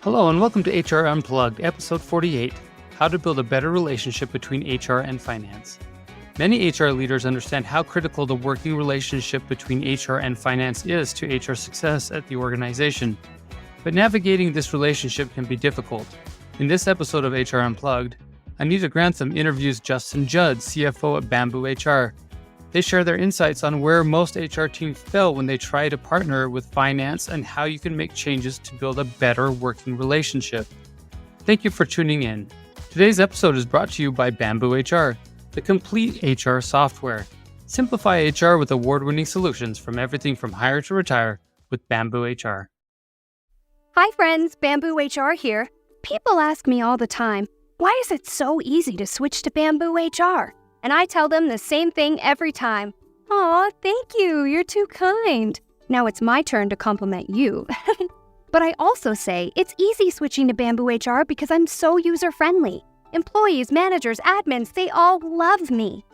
Hello and welcome to HR Unplugged, episode 48, How to Build a Better Relationship Between HR and Finance. Many HR leaders understand how critical the working relationship between HR and finance is to HR success at the organization. But navigating this relationship can be difficult. In this episode of HR Unplugged, Anita Grantham interviews Justin Judd, CFO at BambooHR. They share their insights on where most HR teams fail when they try to partner with finance and how you can make changes to build a better working relationship. Thank you for tuning in. Today's episode is brought to you by BambooHR, the complete HR software. Simplify HR with award-winning solutions from everything from hire to retire with BambooHR. Hi friends, BambooHR here. People ask me all the time, why is it so easy to switch to BambooHR? And I tell them the same thing every time. Aw, thank you, you're too kind. Now it's my turn to compliment you. But I also say it's easy switching to BambooHR because I'm so user-friendly. Employees, managers, admins, they all love me.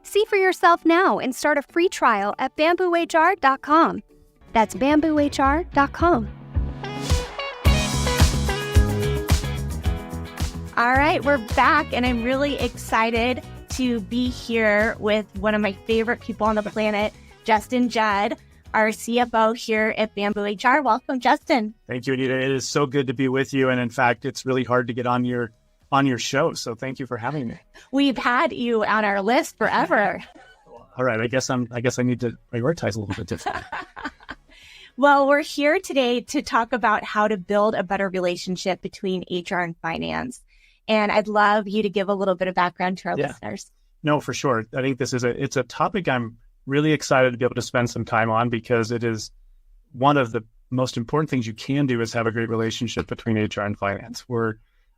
See for yourself now and start a free trial at BambooHR.com. That's BambooHR.com. All right, we're back, and I'm really excited to be here with one of my favorite people on the planet, Justin Judd, our CFO here at BambooHR. Welcome, Justin. Thank you, Anita. It is so good to be with you. And in fact, it's really hard to get on your show. So thank you for having me. We've had you on our list forever. All right. I guess I need to prioritize a little bit differently. Well, we're here today to talk about how to build a better relationship between HR and finance. And I'd love you to give a little bit of background to our listeners. No, for sure. I think it's a topic I'm really excited to be able to spend some time on because it is one of the most important things you can do is have a great relationship between HR and finance. We're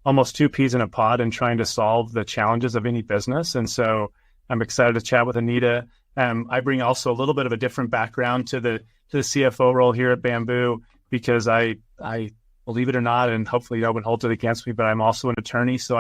almost two peas in a pod and trying to solve the challenges of any business. And so I'm excited to chat with Anita. I bring also a little bit of a different background to the CFO role here at Bamboo because I believe it or not, and hopefully no one holds it against me, but I'm also an attorney. So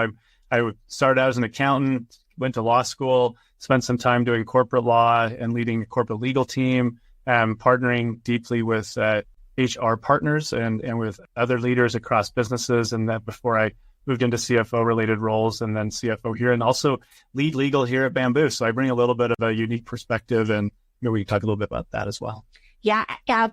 I started out as an accountant, went to law school, spent some time doing corporate law and leading a corporate legal team, partnering deeply with HR partners and with other leaders across businesses. And that before I moved into CFO related roles and then CFO here and also lead legal here at Bamboo. So I bring a little bit of a unique perspective and maybe we can talk a little bit about that as well. Yeah,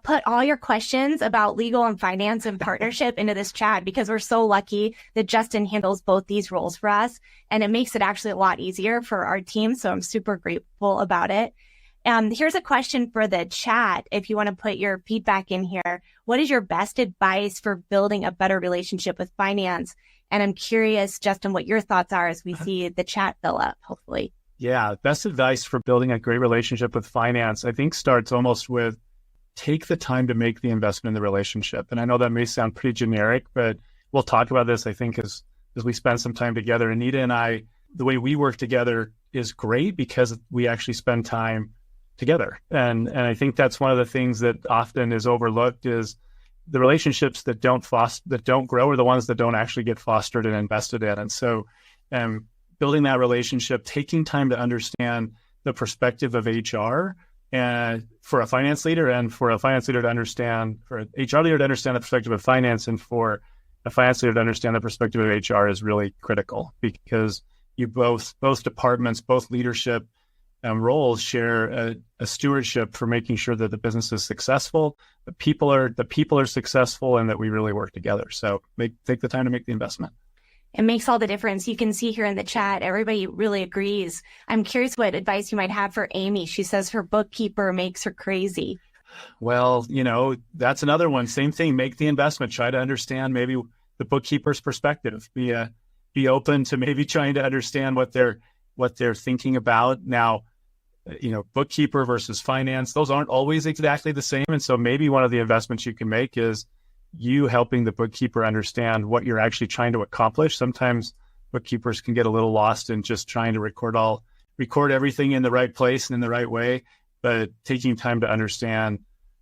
put all your questions about legal and finance and partnership into this chat because we're so lucky that Justin handles both these roles for us. And it makes it actually a lot easier for our team. So I'm super grateful about it. Here's a question for the chat. If you want to put your feedback in here, what is your best advice for building a better relationship with finance? And I'm curious, Justin, what your thoughts are as we see the chat fill up, hopefully. Yeah, best advice for building a great relationship with finance, I think starts almost with take the time to make the investment in the relationship. And I know that may sound pretty generic, but we'll talk about this, I think, as we spend some time together. Anita and I, the way we work together is great because we actually spend time together. And I think that's one of the things that often is overlooked is the relationships that don't grow are the ones that don't actually get fostered and invested in. And so building that relationship, taking time to understand the perspective of HR and for a finance leader and for a finance leader to understand, for an HR leader to understand the perspective of finance and for a finance leader to understand the perspective of HR is really critical because you both departments, both leadership roles share a stewardship for making sure that the business is successful, the people are successful, and that we really work together. So take the time to make the investment. It makes all the difference. You can see here in the chat, everybody really agrees. I'm curious what advice you might have for Amy. She says her bookkeeper makes her crazy. Well, that's another one. Same thing. Make the investment. Try to understand maybe the bookkeeper's perspective. Be open to maybe trying to understand what they're thinking about. Now, bookkeeper versus finance, those aren't always exactly the same. And so maybe one of the investments you can make is you helping the bookkeeper understand what you're actually trying to accomplish. Sometimes bookkeepers can get a little lost in just trying to record everything in the right place and in the right way, but taking time to understand,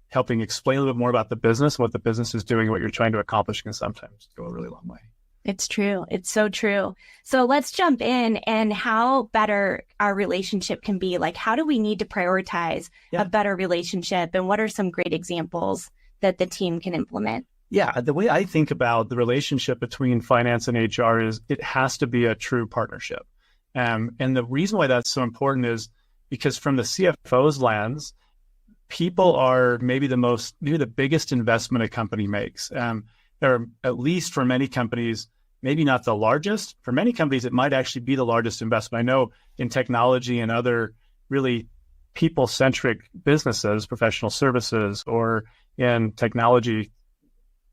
helping explain a little bit more about the business, what the business is doing, what you're trying to accomplish can sometimes go a really long way. It's true. It's so true. So let's jump in and how better our relationship can be. Like, how do we need to prioritize a better relationship? And what are some great examples that the team can implement? Yeah, the way I think about the relationship between finance and HR is it has to be a true partnership. And the reason why that's so important is because from the CFO's lens, people are maybe the biggest investment a company makes. Or at least for many companies, maybe not the largest. For many companies, it might actually be the largest investment. I know in technology and other really people-centric businesses, professional services, or in technology,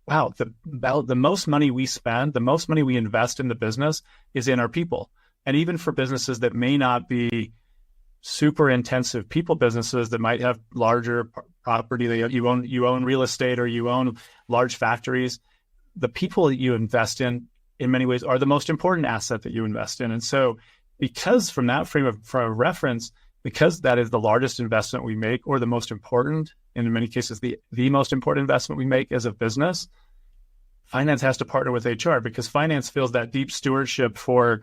wow, the most money we spend, the most money we invest in the business is in our people. And even for businesses that may not be super intensive people businesses that might have larger property, that you own real estate or you own large factories, the people that you invest in many ways are the most important asset that you invest in. And so because from that frame of reference, because that is the largest investment we make, or the most important, and in many cases, the most important investment we make as a business, finance has to partner with HR, because finance feels that deep stewardship for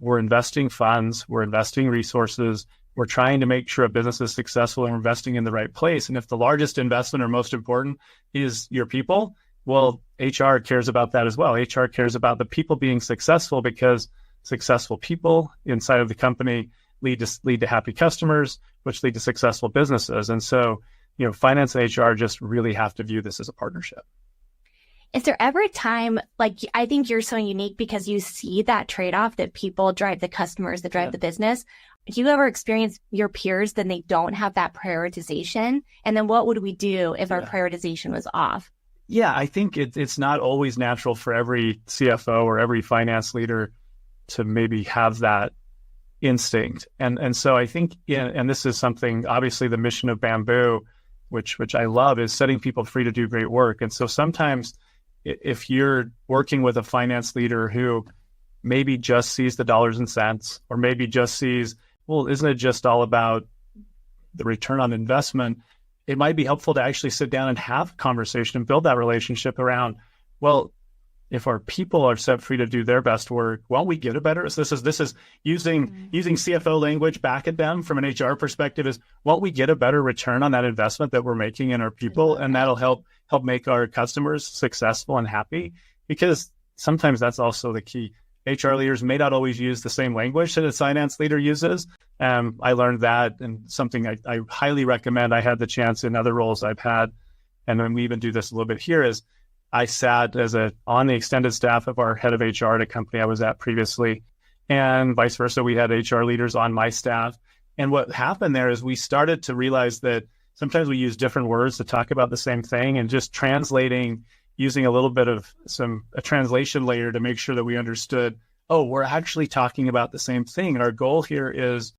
we're investing funds, we're investing resources, we're trying to make sure a business is successful and we're investing in the right place. And if the largest investment or most important is your people, well, HR cares about that as well. HR cares about the people being successful, because successful people inside of the company lead to happy customers, which lead to successful businesses. And so, finance and HR just really have to view this as a partnership. Is there ever a time, like, I think you're so unique because you see that trade-off that people drive the customers that drive the business. Do you ever experience your peers then they don't have that prioritization? And then what would we do if our prioritization was off? Yeah, I think it's not always natural for every CFO or every finance leader to maybe have that instinct. And so I think, and this is something, obviously the mission of Bamboo, which I love, is setting people free to do great work. And so sometimes if you're working with a finance leader who maybe just sees the dollars and cents, or maybe just sees, well, isn't it just all about the return on investment? It might be helpful to actually sit down and have a conversation and build that relationship around, well, if our people are set free to do their best work, won't we get a better? So this is using CFO language back at them from an HR perspective, is won't we get a better return on that investment that we're making in our people? And that'll help make our customers successful and happy, because sometimes that's also the key. HR leaders may not always use the same language that a finance leader uses. I learned that, and something I highly recommend. I had the chance in other roles I've had, and then we even do this a little bit here, is I sat on the extended staff of our head of HR at a company I was at previously, and vice versa. We had HR leaders on my staff. And what happened there is we started to realize that sometimes we use different words to talk about the same thing, and just using a little bit of a translation layer to make sure that we understood, oh, we're actually talking about the same thing. And our goal here is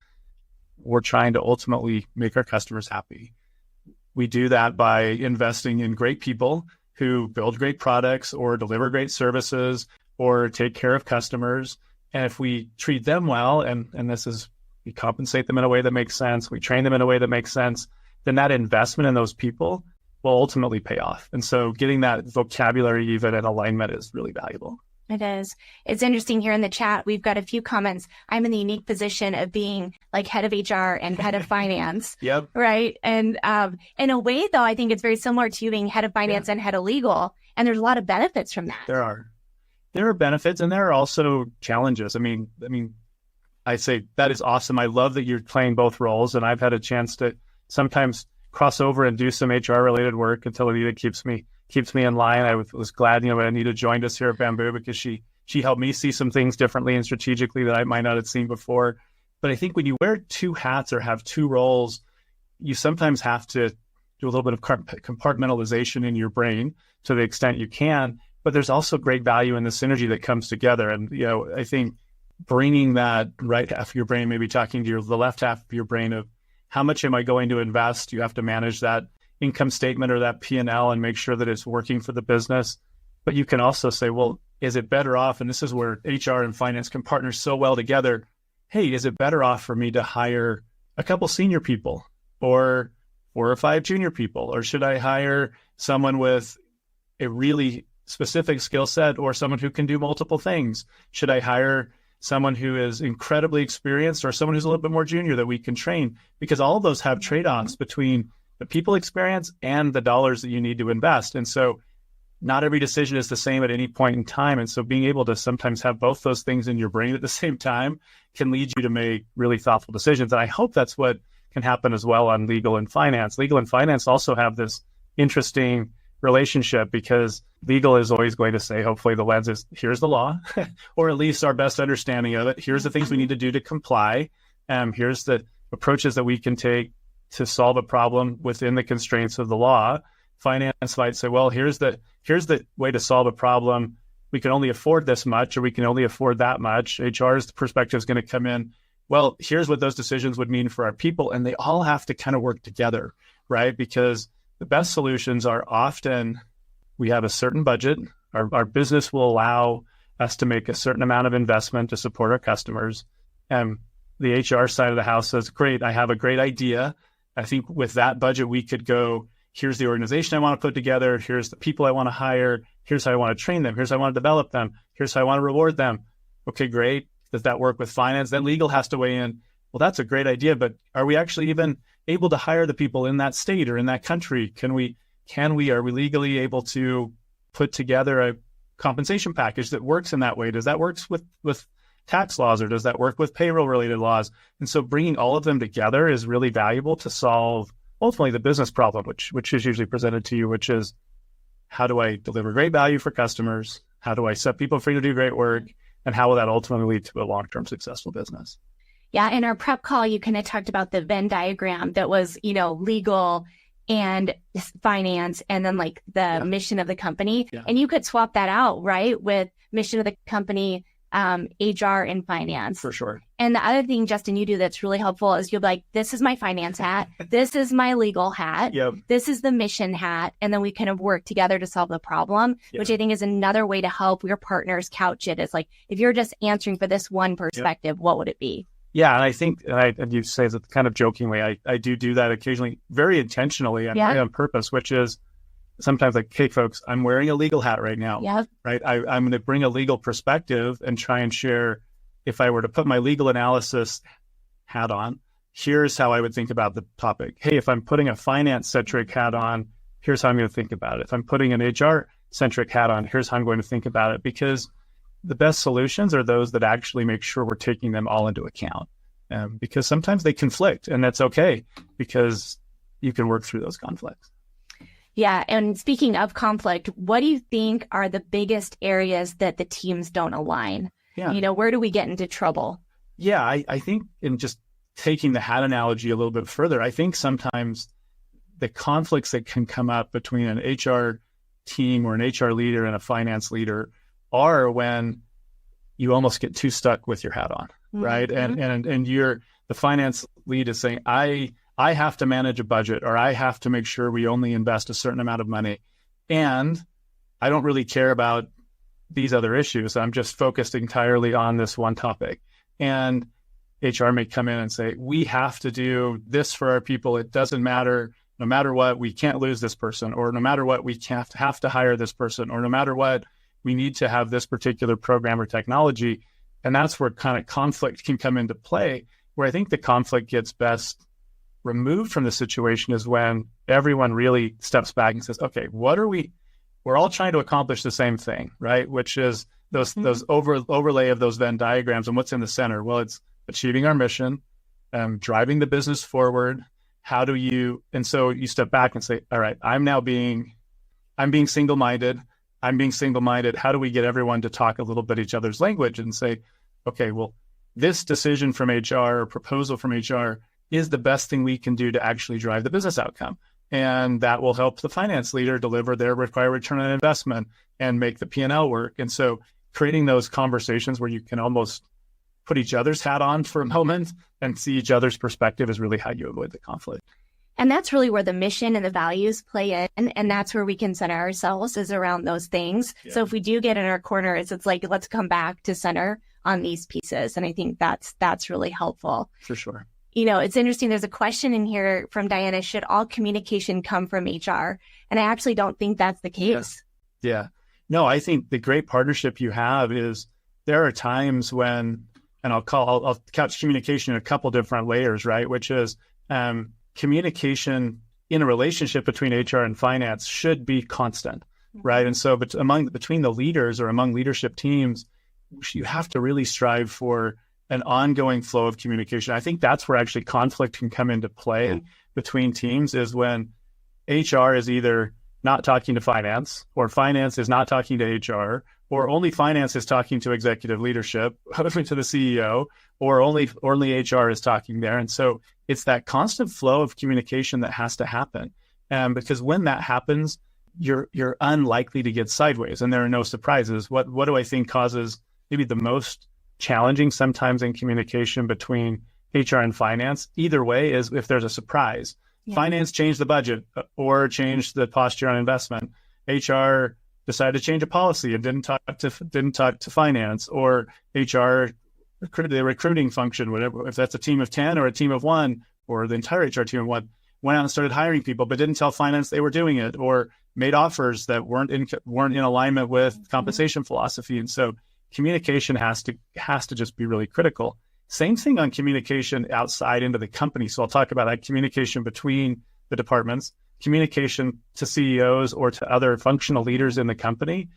we're trying to ultimately make our customers happy. We do that by investing in great people who build great products or deliver great services or take care of customers. And if we treat them well, and we compensate them in a way that makes sense, we train them in a way that makes sense, then that investment in those people will ultimately pay off. And so getting that vocabulary even and alignment is really valuable. It is. It's interesting here in the chat. We've got a few comments. I'm in the unique position of being like head of HR and head of finance. Yep. Right. And in a way, though, I think it's very similar to you being head of finance and head of legal. And there's a lot of benefits from that. There are benefits, and there are also challenges. I mean, I say that is awesome. I love that you're playing both roles, and I've had a chance to sometimes cross over and do some HR related work until Anita keeps me in line. I was glad, Anita joined us here at Bamboo, because she helped me see some things differently and strategically that I might not have seen before. But I think when you wear two hats or have two roles, you sometimes have to do a little bit of compartmentalization in your brain to the extent you can. But there's also great value in the synergy that comes together. And, I think bringing that right half of your brain, maybe talking to the left half of your brain of how much am I going to invest? You have to manage that income statement or that P&L and make sure that it's working for the business. But you can also say, well, is it better off? And this is where HR and finance can partner so well together. Hey, is it better off for me to hire a couple senior people or 4 or 5 junior people? Or should I hire someone with a really specific skill set or someone who can do multiple things? Should I hire someone who is incredibly experienced or someone who's a little bit more junior that we can train? Because all of those have trade-offs between the people experience and the dollars that you need to invest. And so not every decision is the same at any point in time. And so being able to sometimes have both those things in your brain at the same time can lead you to make really thoughtful decisions. And I hope that's what can happen as well on legal and finance. Legal and finance also have this interesting relationship because legal is always going to say, hopefully the lens is, here's the law, or at least our best understanding of it. Here's the things we need to do to comply. Here's the approaches that we can take to solve a problem within the constraints of the law. Finance might say, well, here's the way to solve a problem. We can only afford this much, or we can only afford that much. HR's perspective is going to come in. Well, here's what those decisions would mean for our people. And they all have to kind of work together, right? Because the best solutions are often, we have a certain budget. Our business will allow us to make a certain amount of investment to support our customers. And the HR side of the house says, great, I have a great idea. I think with that budget, we could go, here's the organization I want to put together. Here's the people I want to hire. Here's how I want to train them. Here's how I want to develop them. Here's how I want to reward them. Okay, great. Does that work with finance? Then legal has to weigh in. Well, that's a great idea, but are we actually even able to hire the people in that state or in that country? Are we legally able to put together a compensation package that works in that way? Does that work with tax laws, or does that work with payroll related laws? And so bringing all of them together is really valuable to solve ultimately the business problem, which is usually presented to you, which is, how do I deliver great value for customers? How do I set people free to do great work? And how will that ultimately lead to a long-term successful business? Yeah, in our prep call, you kind of talked about the Venn diagram that was, legal and finance, and then like the mission of the company. Yeah. And you could swap that out, right, with mission of the company, HR and finance. For sure. And the other thing, Justin, you do that's really helpful is you'll be like, this is my finance hat. This is my legal hat. Yep. This is the mission hat. And then we kind of work together to solve the problem, which I think is another way to help your partners couch it. Is like, if you're just answering for this one perspective, what would it be? Yeah. And I think, and you say that kind of jokingly, I do that occasionally, very intentionally and on purpose, which is sometimes like, hey, folks, I'm wearing a legal hat right now. Yep. Right. I'm going to bring a legal perspective and try and share, if I were to put my legal analysis hat on, here's how I would think about the topic. Hey, if I'm putting a finance-centric hat on, here's how I'm going to think about it. If I'm putting an HR-centric hat on, here's how I'm going to think about it. Because the best solutions are those that actually make sure we're taking them all into account. Because sometimes they conflict, and that's okay, because you can work through those conflicts. Yeah. And speaking of conflict, what do you think are the biggest areas that the teams don't align? Yeah. Where do we get into trouble? Yeah, I think in just taking the hat analogy a little bit further, I think sometimes the conflicts that can come up between an HR team or an HR leader and a finance leader are when you almost get too stuck with your hat on, right? Mm-hmm. And the finance lead is saying, I have to manage a budget, or I have to make sure we only invest a certain amount of money. And I don't really care about these other issues. I'm just focused entirely on this one topic. And HR may come in and say, we have to do this for our people. It doesn't matter. No matter what, we can't lose this person, or no matter what, we have to hire this person, or no matter what, we need to have this particular program or technology. And that's where kind of conflict can come into play, where I think the conflict gets best removed from the situation is when everyone really steps back and says, okay, we're all trying to accomplish the same thing, right? Which is those overlay of those Venn diagrams, and what's in the center? Well, it's achieving our mission, driving the business forward. And so you step back and say, all right, I'm being single-minded. How do we get everyone to talk a little bit each other's language and say, okay, well, this decision from HR or proposal from HR is the best thing we can do to actually drive the business outcome. And that will help the finance leader deliver their required return on investment and make the P&L work. And so creating those conversations where you can almost put each other's hat on for a moment and see each other's perspective is really how you avoid the conflict. And that's really where the mission and the values play in. And that's where we can center ourselves, is around those things. Yeah. So if we do get in our corners, it's like, let's come back to center on these pieces. And I think that's really helpful. For sure. It's interesting. There's a question in here from Diana. Should all communication come from HR? And I actually don't think that's the case. Yeah. No, I think the great partnership you have is there are times when, and I'll couch communication in a couple different layers, right? Which is communication in a relationship between HR and finance should be constant. right? And so between the leaders or among leadership teams, you have to really strive for an ongoing flow of communication. I think that's where actually conflict can come into play between teams, is when HR is either not talking to finance, or finance is not talking to HR, or only finance is talking to executive leadership, to the CEO, or only HR is talking there. And so it's that constant flow of communication that has to happen. Because when that happens, you're unlikely to get sideways, and there are no surprises. What do I think causes maybe the most challenging sometimes in communication between HR and finance, either way, is if there's a surprise. Yeah. Finance changed the budget or changed the posture on investment. HR decided to change a policy and didn't talk to finance, or HR, the recruiting function, whatever, if that's a team of 10 or a team of 1 or the entire HR team of 1, went out and started hiring people, but didn't tell finance they were doing it, or made offers that weren't in alignment with compensation philosophy. And so communication has to just be really critical. Same thing on communication outside into the company. So I'll talk about that communication between the departments, communication to CEOs or to other functional leaders in the company.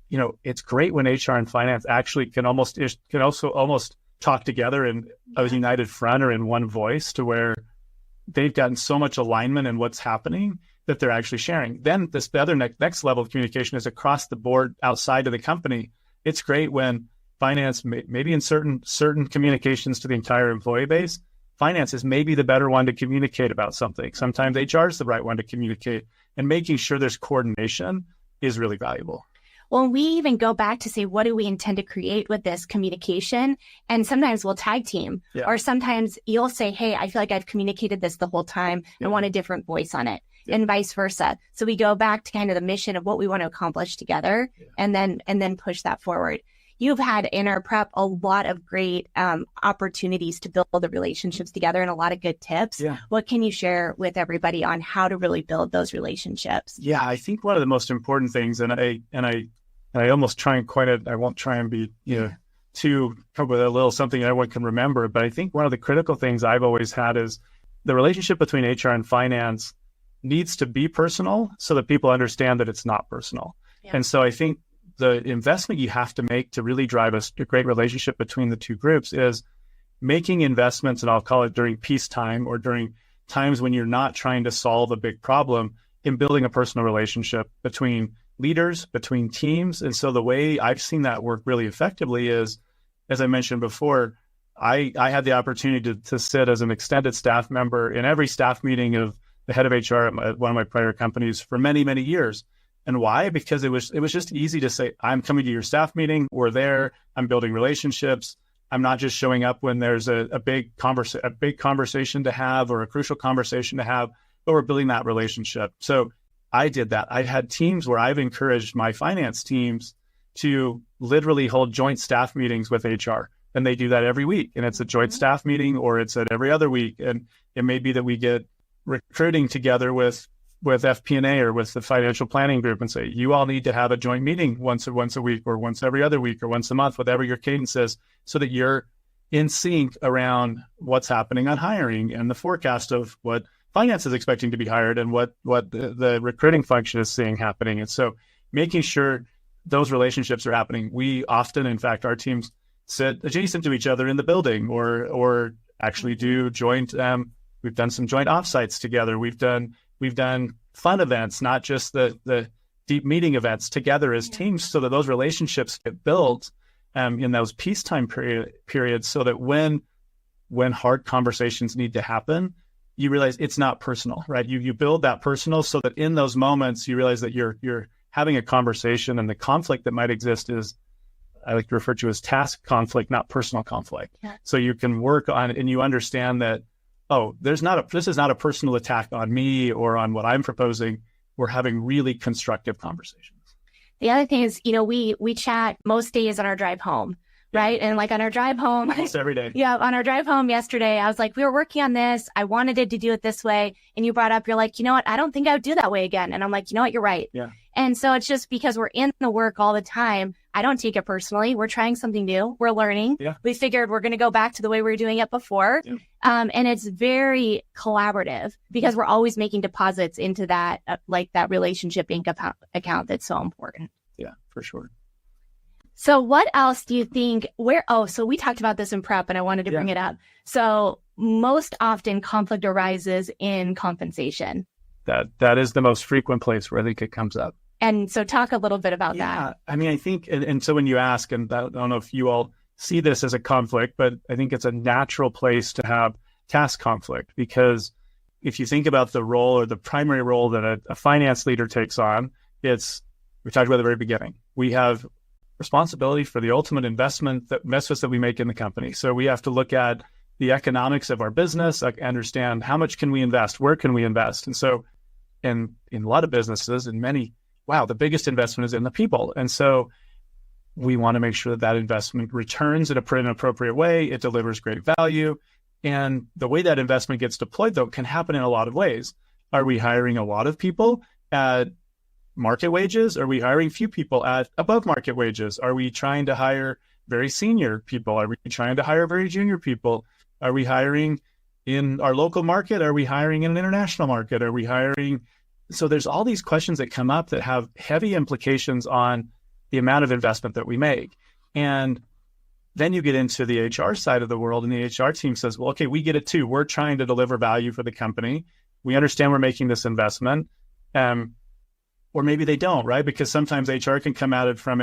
You know, it's great when HR and finance actually can also almost talk together in a united front or in one voice, to where they've gotten so much alignment in what's happening that they're actually sharing. Then the other next level of communication is across the board outside of the company. It's great when finance, maybe in certain communications to the entire employee base, finance is maybe the better one to communicate about something. Sometimes HR is the right one to communicate, and making sure there's coordination is really valuable. Well, we even go back to say, what do we intend to create with this communication? And sometimes we'll tag team, or sometimes you'll say, hey, I feel like I've communicated this the whole time and want a different voice on it, and vice versa. So we go back to kind of the mission of what we want to accomplish together, and then push that forward. You've had in our prep a lot of great opportunities to build the relationships together, and a lot of good tips. Yeah. What can you share with everybody on how to really build those relationships? Yeah, I think one of the most important things, and I almost try and coin it, I won't try and be, too, probably a little something everyone can remember, but I think one of the critical things I've always had is the relationship between HR and finance needs to be personal so that people understand that it's not personal. Yeah. And so I think the investment you have to make to really drive a great relationship between the two groups is making investments, and I'll call it during peacetime or during times when you're not trying to solve a big problem, in building a personal relationship between leaders, between teams. And so the way I've seen that work really effectively is, as I mentioned before, I had the opportunity to sit as an extended staff member in every staff meeting of the head of HR at one of my prior companies for many, many years. And why? Because it was just easy to say, I'm coming to your staff meeting, we're there, I'm building relationships. I'm not just showing up when there's a big conversation to have or a crucial conversation to have, but we're building that relationship. So I did that. I've had teams where I've encouraged my finance teams to literally hold joint staff meetings with HR. And they do that every week. And it's a joint staff meeting, or it's at every other week. And it may be that we get recruiting together with FP&A or with the financial planning group and say, you all need to have a joint meeting once a week, or once every other week, or once a month, whatever your cadence is, so that you're in sync around what's happening on hiring and the forecast of what finance is expecting to be hired and what the recruiting function is seeing happening. And so making sure those relationships are happening. We often, in fact, our teams sit adjacent to each other in the building, or actually do joint, we've done some joint offsites together. We've done fun events, not just the deep meeting events, together as teams, so that those relationships get built in those peacetime periods, so that when hard conversations need to happen, you realize it's not personal, right? You build that personal, so that in those moments you realize that you're having a conversation, and the conflict that might exist is, I like to refer to as task conflict, not personal conflict. Yeah. So you can work on it, and you understand that, oh, this is not a personal attack on me or on what I'm proposing. We're having really constructive conversations. The other thing is, we chat most days on our drive home, right? And like on our drive home, almost every day. Yeah, on our drive home yesterday, I was like, we were working on this. I wanted it to do it this way. And you brought up, you're like, you know what? I don't think I would do that way again. And I'm like, you know what? You're right. Yeah. And so it's just because we're in the work all the time. I don't take it personally. We're trying something new. We're learning. Yeah. We figured we're going to go back to the way we were doing it before. Yeah. And it's very collaborative because we're always making deposits into that, like that relationship bank account that's so important. Yeah, for sure. So what else do you think so we talked about this in prep and I wanted to bring it up. So most often conflict arises in compensation. That is the most frequent place where I think it comes up. And so talk a little bit about that. I mean, I think, and so when you ask, and I don't know if you all see this as a conflict, but I think it's a natural place to have task conflict, because if you think about the role or the primary role that a finance leader takes on, we talked about at the very beginning. We have responsibility for the ultimate investments that we make in the company. So we have to look at the economics of our business, understand how much can we invest, where can we invest. And so in a lot of businesses, and many, the biggest investment is in the people. And so we want to make sure that investment returns in an appropriate way. It delivers great value. And the way that investment gets deployed, though, can happen in a lot of ways. Are we hiring a lot of people at market wages? Are we hiring few people at above market wages? Are we trying to hire very senior people? Are we trying to hire very junior people? Are we hiring in our local market? Are we hiring in an international market? Are we hiring? So there's all these questions that come up that have heavy implications on the amount of investment that we make. And then you get into the HR side of the world, and the HR team says, well, okay, we get it too. We're trying to deliver value for the company. We understand we're making this investment. Or maybe they don't, right? Because sometimes HR can come at it from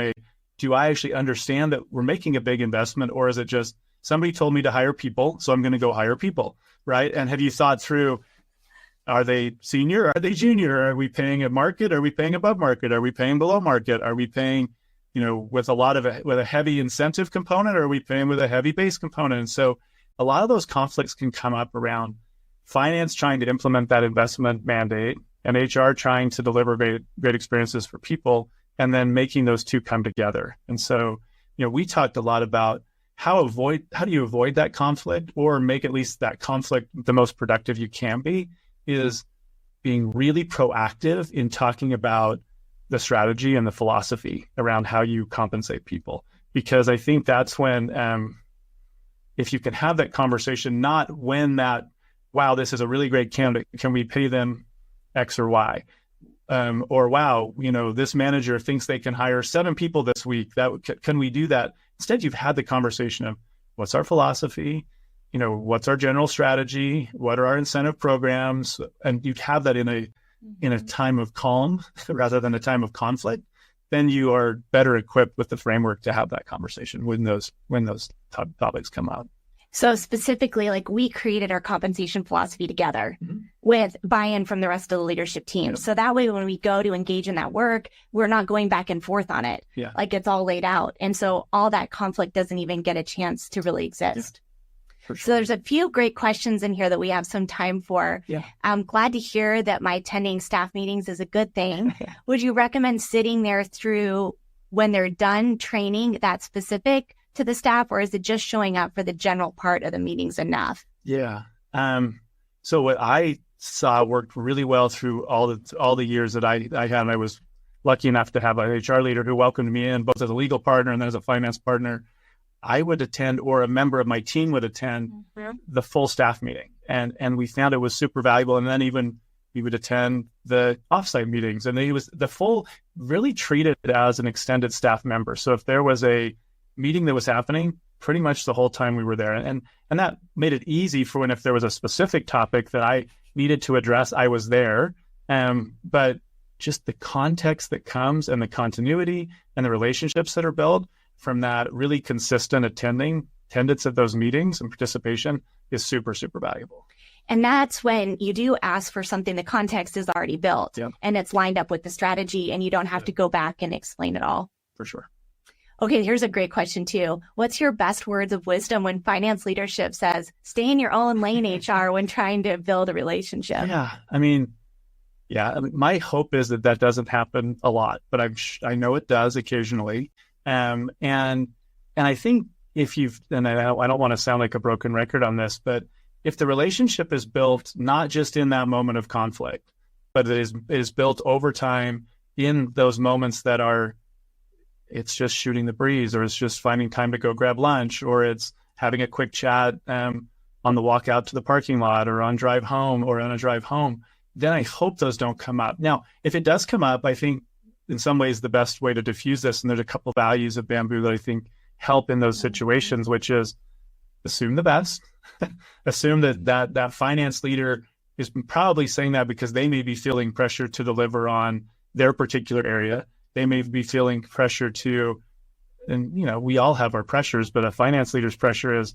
do I actually understand that we're making a big investment, or is it just somebody told me to hire people, so I'm going to go hire people, right? And have you thought through, are they senior? Are they junior? Are we paying at market? Are we paying above market? Are we paying below market? Are we paying, with a heavy incentive component, or are we paying with a heavy base component? And so a lot of those conflicts can come up around finance trying to implement that investment mandate and HR trying to deliver great experiences for people, and then making those two come together. And so, we talked a lot about how do you avoid that conflict, or make at least that conflict the most productive you can be, is being really proactive in talking about the strategy and the philosophy around how you compensate people. Because I think that's when, if you can have that conversation, not when this is a really great candidate, can we pay them X or Y? Or this manager thinks they can hire 7 people this week. Can we do that? Instead, you've had the conversation of what's our philosophy, what's our general strategy, what are our incentive programs, and you'd have that in a time of calm rather than a time of conflict. Then you are better equipped with the framework to have that conversation when those topics come out. So specifically, we created our compensation philosophy together with buy-in from the rest of the leadership team. Yep. So that way, when we go to engage in that work, we're not going back and forth on it. Yeah. It's all laid out. And so all that conflict doesn't even get a chance to really exist. Yeah, for sure. So there's a few great questions in here that we have some time for. Yeah. I'm glad to hear that my attending staff meetings is a good thing. Would you recommend sitting there through when they're done training that's specific to the staff, or is it just showing up for the general part of the meetings enough? Yeah. So what I saw worked really well through all the years that I had, and I was lucky enough to have an HR leader who welcomed me in both as a legal partner and then as a finance partner. I would attend, or a member of my team would attend the full staff meeting. And we found it was super valuable. And then even we would attend the offsite meetings, and it was the full, really treated as an extended staff member. So if there was a meeting that was happening, pretty much the whole time we were there. And that made it easy for if there was a specific topic that I needed to address, I was there. But just the context that comes, and the continuity and the relationships that are built from that really consistent attendance at those meetings and participation is super, super valuable. And that's when you do ask for something, the context is already built. Yep. And it's lined up with the strategy, and you don't have to go back and explain it all. For sure. Okay, here's a great question too. What's your best words of wisdom when finance leadership says, stay in your own lane, HR, when trying to build a relationship? Yeah, my hope is that doesn't happen a lot, but I know it does occasionally. And I think I don't want to sound like a broken record on this, but if the relationship is built not just in that moment of conflict, but it is built over time, in those moments that are, it's just shooting the breeze, or it's just finding time to go grab lunch, or it's having a quick chat on the walk out to the parking lot, or on a drive home, then I hope those don't come up. Now, if it does come up, I think in some ways the best way to diffuse this, and there's a couple of values of Bamboo that I think help in those situations, which is assume the best. Assume that finance leader is probably saying that because they may be feeling pressure to deliver on their particular area. They may be feeling pressure to, and we all have our pressures, but a finance leader's pressure is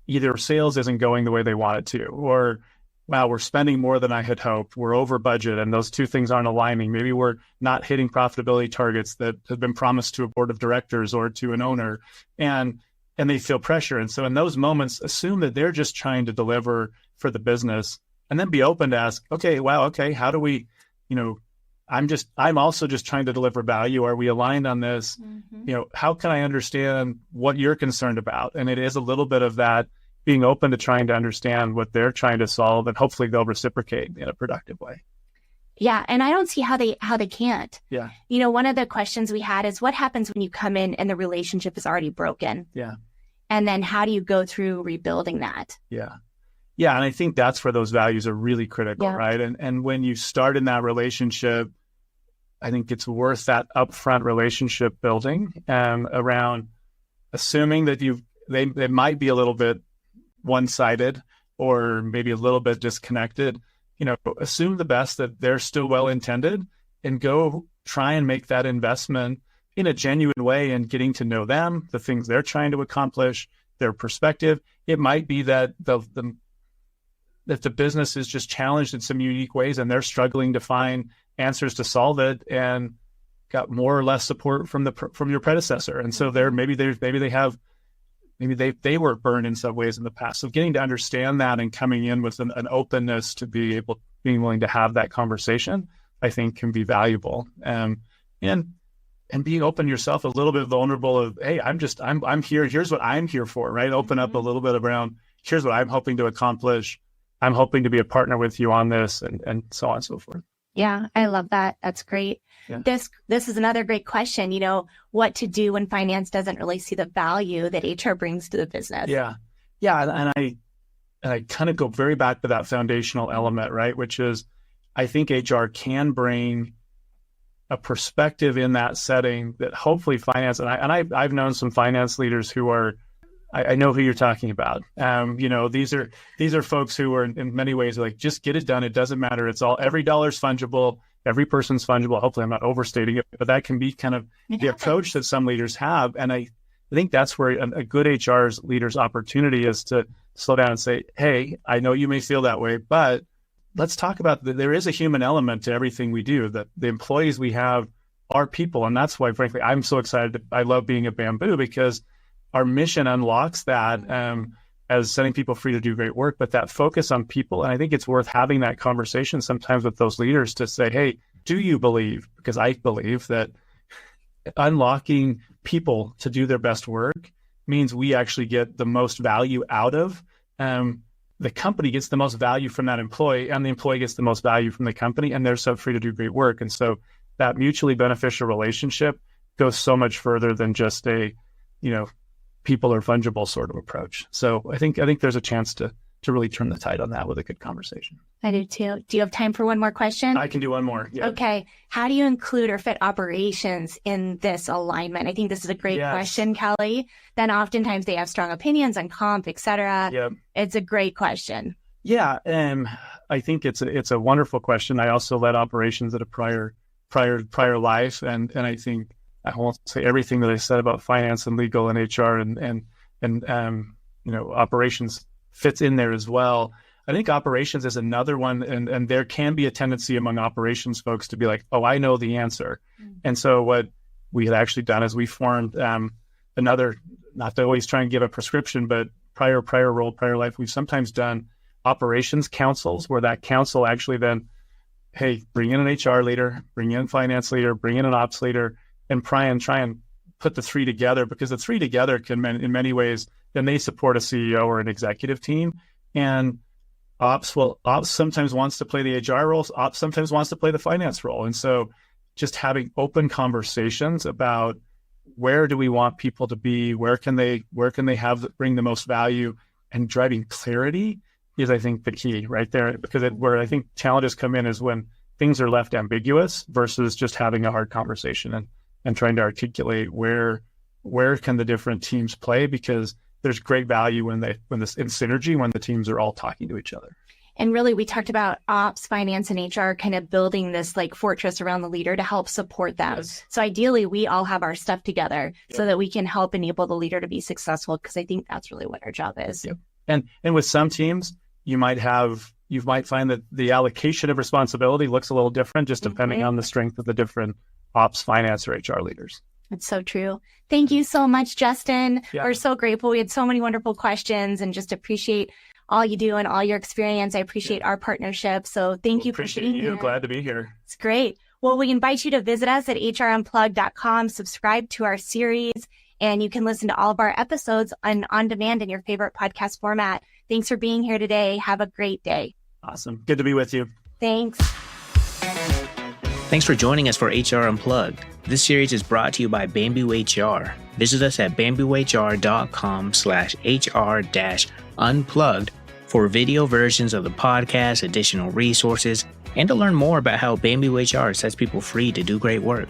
either sales isn't going the way they want it to, or wow, we're spending more than I had hoped, we're over budget, and those two things aren't aligning. Maybe we're not hitting profitability targets that have been promised to a board of directors or to an owner, and they feel pressure. And so in those moments, assume that they're just trying to deliver for the business, and then be open to ask, okay, how do we, I'm also just trying to deliver value. Are we aligned on this? How can I understand what you're concerned about? And it is a little bit of that, being open to trying to understand what they're trying to solve, and hopefully they'll reciprocate in a productive way. Yeah. And I don't see how they can't. Yeah. One of the questions we had is, what happens when you come in and the relationship is already broken? Yeah. And then how do you go through rebuilding that? Yeah. Yeah. And I think that's where those values are really critical, Yeah. right? And when you start in that relationship, I think it's worth that upfront relationship building around assuming that they might be a little bit one-sided or maybe a little bit disconnected. Assume the best, that they're still well-intended, and go try and make that investment in a genuine way in getting to know them, the things they're trying to accomplish, their perspective. It might be that that the business is just challenged in some unique ways, and they're struggling to find answers to solve it, and got more or less support from your predecessor. And so maybe they were burned in some ways in the past. So getting to understand that and coming in with an openness to being willing to have that conversation, I think can be valuable. And being open yourself, a little bit vulnerable of, hey, I'm here. Here's what I'm here for, right? Open up a little bit around, here's what I'm hoping to accomplish. I'm hoping to be a partner with you on this, and so on and so forth. Yeah, I love that. That's great. Yeah. This is another great question. What to do when finance doesn't really see the value that HR brings to the business. Yeah. And I kind of go very back to that foundational element, right? Which is, I think HR can bring a perspective in that setting that hopefully finance, and I've known some finance leaders who are, I know who you're talking about. These are folks who are in many ways like, just get it done. It doesn't matter. Every dollar's fungible. Every person's fungible. Hopefully I'm not overstating it, but that can be kind of the approach that some leaders have. And I think that's where a good HR leader's opportunity is to slow down and say, hey, I know you may feel that way, but let's talk about there is a human element to everything we do, that the employees we have are people. And that's why, frankly, I'm so excited. I love being at Bamboo, because our mission unlocks that as setting people free to do great work, but that focus on people. And I think it's worth having that conversation sometimes with those leaders to say, hey, do you believe, because I believe that unlocking people to do their best work means we actually get the most value out of, the company gets the most value from that employee, and the employee gets the most value from the company, and they're so free to do great work. And so that mutually beneficial relationship goes so much further than just a, people are fungible sort of approach. So I think there's a chance to really turn the tide on that with a good conversation. I do too. Do you have time for one more question? I can do one more. Yeah. Okay. How do you include or fit operations in this alignment? I think this is a great question, Kelly. Then oftentimes they have strong opinions on comp, et cetera. Yep. It's a great question. Yeah. I think it's a wonderful question. I also led operations at a prior life. And I think I won't say everything that I said about finance and legal and HR and operations fits in there as well. I think operations is another one, and there can be a tendency among operations folks to be like, oh, I know the answer. And so what we had actually done is we formed another, not to always try and give a prescription, but prior role, prior life, we've sometimes done operations councils, where that council actually then, hey, bring in an HR leader, bring in a finance leader, bring in an ops leader, and try and put the three together, because the three together can, in many ways, then they support a CEO or an executive team. And ops sometimes wants to play the HR role, ops sometimes wants to play the finance role. And so just having open conversations about where do we want people to be, where can they bring the most value, and driving clarity is, I think, the key right there. Because where I think challenges come in is when things are left ambiguous versus just having a hard conversation and trying to articulate where can the different teams play, because there's great value in synergy when the teams are all talking to each other. And really, we talked about ops, finance, and HR kind of building this like fortress around the leader to help support them. Yes. So ideally, we all have our stuff together so that we can help enable the leader to be successful, because I think that's really what our job is. Yep. And with some teams, you might find that the allocation of responsibility looks a little different, just depending on the strength of the different ops, finance, or HR leaders. That's so true. Thank you so much, Justin. Yeah. We're so grateful. We had so many wonderful questions, and just appreciate all you do and all your experience. I appreciate our partnership. So thank you for being here. Glad to be here. It's great. Well, we invite you to visit us at hrunplugged.com, subscribe to our series, and you can listen to all of our episodes on demand in your favorite podcast format. Thanks for being here today. Have a great day. Awesome. Good to be with you. Thanks. Thanks for joining us for HR Unplugged. This series is brought to you by BambooHR. Visit us at bamboohr.com/HR-unplugged for video versions of the podcast, additional resources, and to learn more about how BambooHR sets people free to do great work.